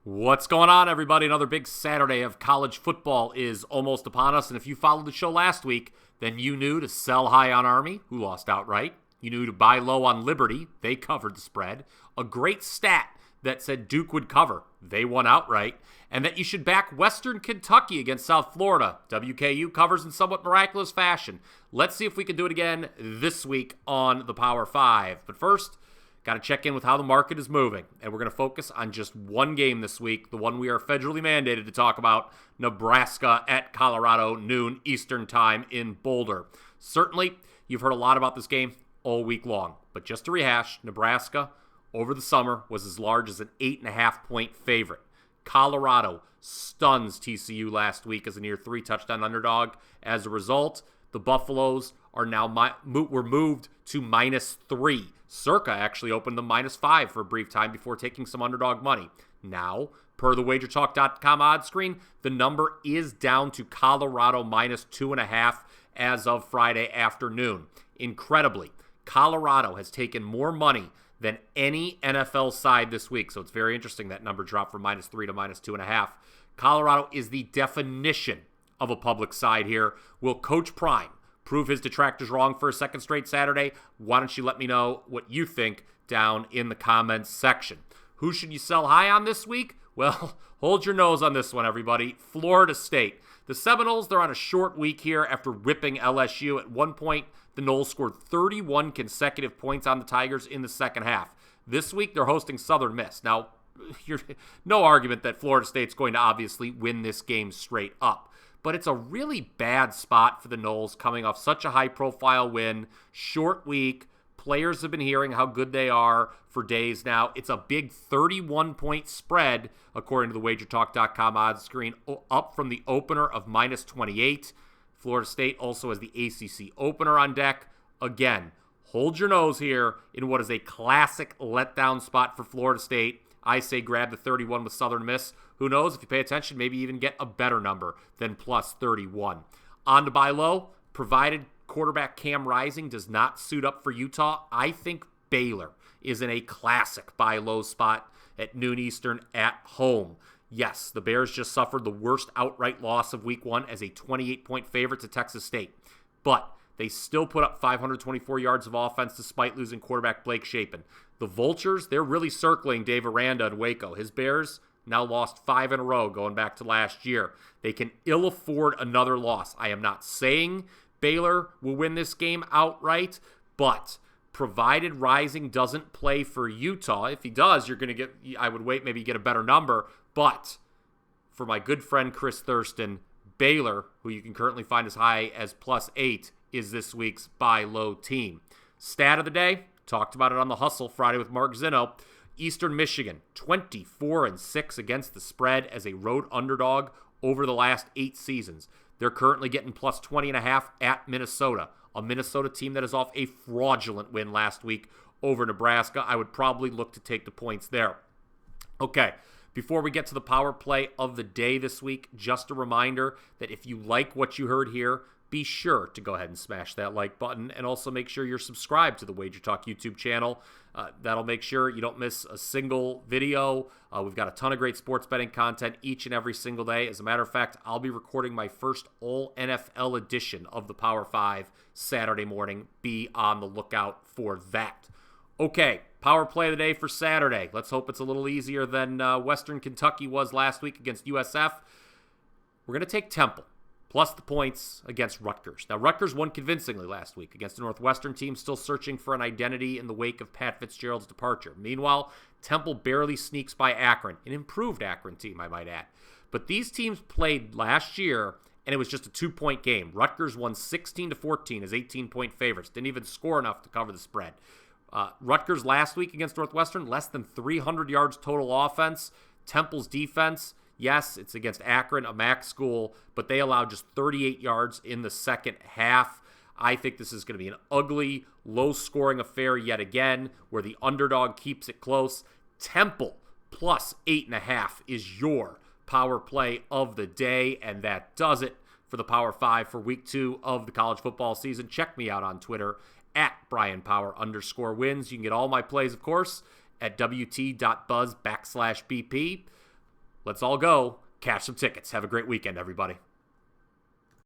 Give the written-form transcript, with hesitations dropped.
What's going on, everybody? Another big Saturday of college football is almost upon us. And if you followed the show last week, then you knew to sell high on Army, who lost outright. You knew to buy low on Liberty. They covered the spread. A great stat that said Duke would cover. They won outright. And that you should back Western Kentucky against South Florida. WKU covers in somewhat miraculous fashion. Let's see if we can do it again this week on the Power 5. But first, got to check in with how the market is moving, and we're going to focus on just one game this week, the one we are federally mandated to talk about, Nebraska at Colorado, noon Eastern time in Boulder. Certainly, you've heard a lot about this game all week long, but just to rehash, Nebraska over the summer was as large as an 8.5-point favorite. Colorado stuns TCU last week as a near 3-touchdown underdog. As a result, the Buffaloes are now were moved to -3. Circa actually opened them -5 for a brief time before taking some underdog money. Now, per the WagerTalk.com odds screen, the number is down to Colorado -2.5 as of Friday afternoon. Incredibly, Colorado has taken more money than any NFL side this week. So it's very interesting that number dropped from -3 to -2.5. Colorado is the definition of a public side here. Will Coach Prime prove his detractors wrong for a second straight Saturday? Why don't you let me know what you think down in the comments section. Who should you sell high on this week? Well, hold your nose on this one, everybody. Florida State. The Seminoles, they're on a short week here after ripping LSU. At one point, the Noles scored 31 consecutive points on the Tigers in the second half. This week, they're hosting Southern Miss. Now, no argument that Florida State's going to obviously win this game straight up. But it's a really bad spot for the Noles coming off such a high-profile win. Short week. Players have been hearing how good they are for days now. It's a big 31-point spread, according to the WagerTalk.com odds screen, up from the opener of -28. Florida State also has the ACC opener on deck. Again, hold your nose here in what is a classic letdown spot for Florida State. I say grab the 31 with Southern Miss. Who knows, if you pay attention, maybe even get a better number than +31. On to buy low, provided quarterback Cam Rising does not suit up for Utah. I think Baylor is in a classic buy low spot at noon Eastern at home. Yes, the Bears just suffered the worst outright loss of week 1 as a 28-point favorite to Texas State. But they still put up 524 yards of offense despite losing quarterback Blake Shapen. The Vultures, they're really circling Dave Aranda in Waco. His Bears now lost 5 in a row going back to last year. They can ill afford another loss. I am not saying Baylor will win this game outright, but provided Rising doesn't play for Utah, if he does, you're going to get, I would wait, maybe get a better number. But for my good friend Chris Thurston, Baylor, who you can currently find as high as +8, is this week's buy low team. Stat of the day, talked about it on The Hustle Friday with Mark Zinno. Eastern Michigan, 24-6 against the spread as a road underdog over the last 8 seasons. They're currently getting +20.5 at Minnesota, a Minnesota team that is off a fraudulent win last week over Nebraska. I would probably look to take the points there. Okay, before we get to the power play of the day this week, just a reminder that if you like what you heard here, be sure to go ahead and smash that like button and also make sure you're subscribed to the WagerTalk YouTube channel. That'll make sure you don't miss a single video. We've got a ton of great sports betting content each and every single day. As a matter of fact, I'll be recording my first all NFL edition of the Power 5 Saturday morning. Be on the lookout for that. Okay, power play of the day for Saturday. Let's hope it's a little easier than Western Kentucky was last week against USF. We're going to take Temple plus the points against Rutgers. Now, Rutgers won convincingly last week against a Northwestern team still searching for an identity in the wake of Pat Fitzgerald's departure. Meanwhile, Temple barely sneaks by Akron, an improved Akron team, I might add. But these teams played last year, and it was just a 2-point game. Rutgers won 16-14 as 18-point favorites. Didn't even score enough to cover the spread. Rutgers last week against Northwestern, less than 300 yards total offense. Temple's defense, yes, it's against Akron, a MAC school, but they allowed just 38 yards in the second half. I think this is going to be an ugly, low-scoring affair yet again, where the underdog keeps it close. Temple plus 8.5 is your power play of the day, and that does it for the Power 5 for Week 2 of the college football season. Check me out on Twitter at Bryan Power _wins. You can get all my plays, of course, at wt.buzz/BP. Let's all go catch some tickets. Have a great weekend, everybody.